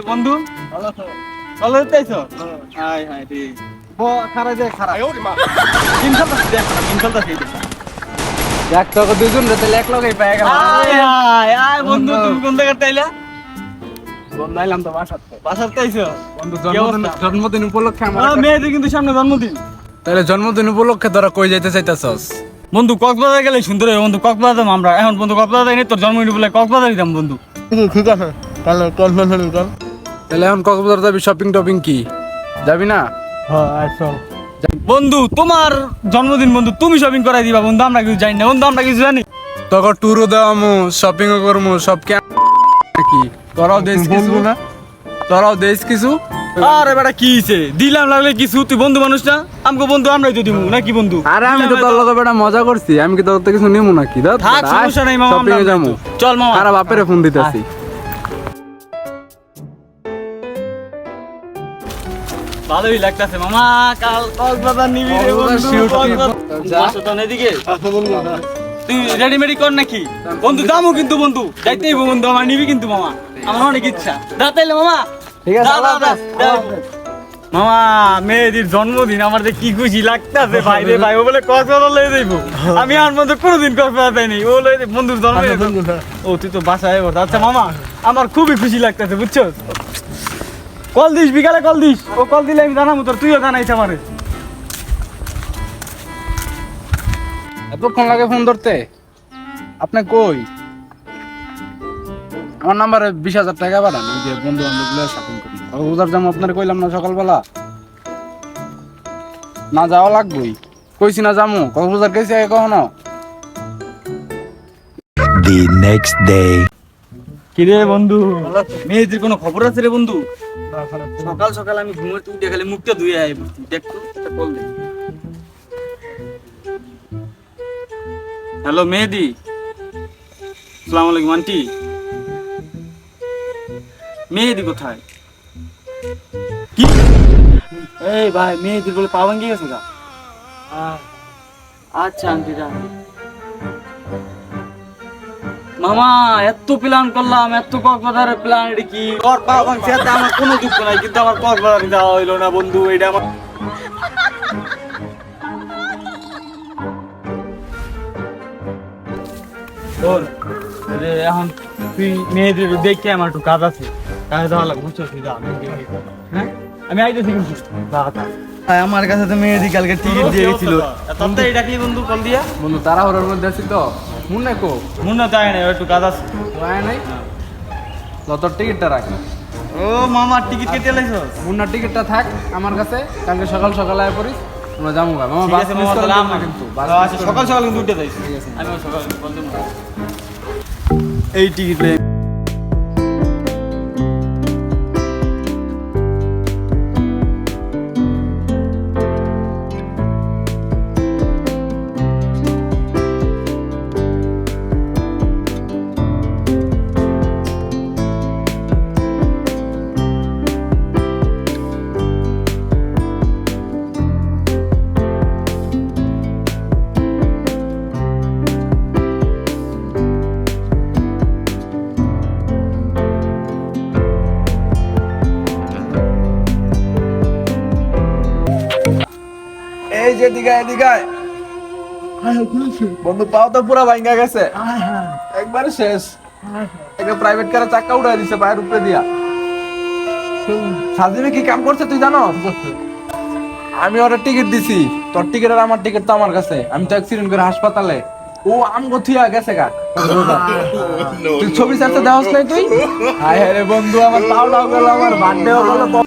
বন্ধু ভালো হইতেছো? High high রে খারাপ দে খারাপ দিন চলতেছে দেখ তোকে দুজন রে তাহলে এক লগেই পেয়ে গেলাম। আয় বন্ধু, তুমি কোন জায়গায় তাইলা? বন্ধাইলাম তো বাসাতে আইছো? বন্ধু জন্মদিন উপলক্ষে আমার মেয়েদের কিন্তু সামনে জন্মদিন। তাহলে জন্মদিন উপলক্ষে তোরা কই যাইতে চাইতাছস? বন্ধু কক্সবাজার গেলে সুন্দর হবে বন্ধু। কক্সবাজার যাবো আমরা এখন বন্ধু। কক্সবাজার যাইনি, তোর জন্মদিন বলে কক্সবাজার যাম বন্ধু। ঠিক আছে তাহলে কনফারেন্স কর। তাহলে এখন কক্সবাজার যাবি, শপিং টপিং কি যাবি না? হ্যাঁ চল। বন্ধু তোমার জন্মদিন বন্ধু, তুমি শপিং করাই দিবা বন্ধু, আমরা কিছু জানি না বন্ধু, আমরা কিছু জানি। তোকে ট্যুরও দেওয়ামু, শপিংও করমু, সব কি নাকি? তোরাও দেশ কিছু না, তোরাও দেশ কিছু। আরে বেটা কি হইছে, দিলাম লাগলে কিছু, তুই বন্ধু মানুষ না? আমাকে বন্ধু আমরাই তো দিমু নাকি বন্ধু? আরে আমি তো তোর লগে বেটা মজা করছি, আমি কি তোর থেকে কিছু নিমু নাকি? থাক সমস্যা নাই মামা, শপিং এ আমরা যামু। চল মামা। আরে বাপেরে ফোন দিতেছি। ভালোই লাগতাছে মামা, কাল কক্সবাজার নিবি রে বন্ধু। কক্সবাজার এদিকে তুই রেডিমেডি কর নাকি বন্ধু? দামও কিন্তু বন্ধু যাইতেই বন্ধু, আমার নিবি কিন্তু মামা, আমার অনেক ইচ্ছা। দা তাইলে মামা, ঠিক আছে, দা, দা, দা। মামা মেয়েদের জন্মদিন, আমার যে কি খুশি লাগতাছে ভাই রে ভাই। ও বলে কক্সবাজার লয়ে যাইবো, আমি আর মধ্যে কোনোদিন কক্সবাজার যাইনি। ও লয়ে বন্ধুর জন্মদিন। ও তুই তো বাসায় বল। আচ্ছা মামা, আমার খুবই খুশি লাগতাছে বুঝছো। কল দিস, বিকালে কল দিস। ও কল দিলে আমি জানাবো তোর, তুইও জানাইছ আমারে। এতক্ষণ লাগে ফোন ধরতে? আপনি কই? আমার নাম্বারে 20,000 টাকা পাঠান, ওই যে বন্ধু বান্ধব শপিং করি। কক্সবাজার যাবো আপনার কইলাম না সকালবেলা? না যাওয়া লাগবেই, কইছি না যামু। কক্সবাজার গেছি আগে কখনো? The next day. কিরে বন্ধু, মেয়েদের কোনো খবর আছে রে বন্ধু? সকাল সকাল আমি ঘুমাতে উঠে খালি মুখটা ধুয়ে আই বসছি। দেখ তো একটা কল দে। হ্যালো মেহেদি, আসসালামু আলাইকুম আন্টি। মেহেদি কোথায়? কি? এই ভাই মেহেদির বলে পা ভাঙ্গি গেছে গা? আচ্ছা আন্টি যা। মামা এত প্ল্যান করলাম, এত কক্সবাজারের প্ল্যান, এটা কি ওর পা ভাঙছে? এতে আমার কোনো দুঃখ নাই, কিন্তু আমার কক্সবাজার যাওয়া হইলো না বন্ধু। এটা আমার তোর এখন তুই মেয়েদের দেখে আমার একটু কাজ আছে, কাজে যাওয়া লাগবে বুঝছো? হ্যাঁ আমি আইতেছি কিন্তু। আমার কাছে তো মেয়েদি কালকে টিকিট দিয়ে গেছিল। তাড়াতাড়ি ডাকলি বন্ধু কল দিয়া। বন্ধু তাড়াহুড়োর মধ্যে আছি তো। মুন্না কো? মুন্না তাই না, একটু কাজ আছে। আয় নাই তোর টিকিটটা রাখ। ও মামা টিকিট কেটে লাইছো? মুন্নার টিকিটটা থাক আমার কাছে, কালকে সকাল সকাল আয় পড়িস, আমরা যাবো গা। মামা বাস মিস করে না কিন্তু। আচ্ছা সকাল সকাল কিন্তু উঠে যাইছি। ঠিক আছে, আমি সকাল কল দেব। এই টিকিট লে এই যে দিঘায় দিঘায় বন্ধু, পাও তো পুরা ভাঙ্গা গেছে একবারে শেষ। একটা প্রাইভেট কারে চাক্কা উঠাই দিছে পায়ের উপরে দিয়া। সাজিমে কি কাম করছে তুই জানো? আমি ওরা টিকিট দিছি, তোর টিকিট আর আমার টিকিট তো আমার কাছে। আমি তো অ্যাক্সিডেন্ট করে হাসপাতালে, ও আমগো থিয়া গেছে গা। তুই ছবি ছাড়তে দেওয়াস নাই তুই? হায় হায় রে বন্ধু, আমার পাওটাও গেল, আমার বার্থডেও গেল।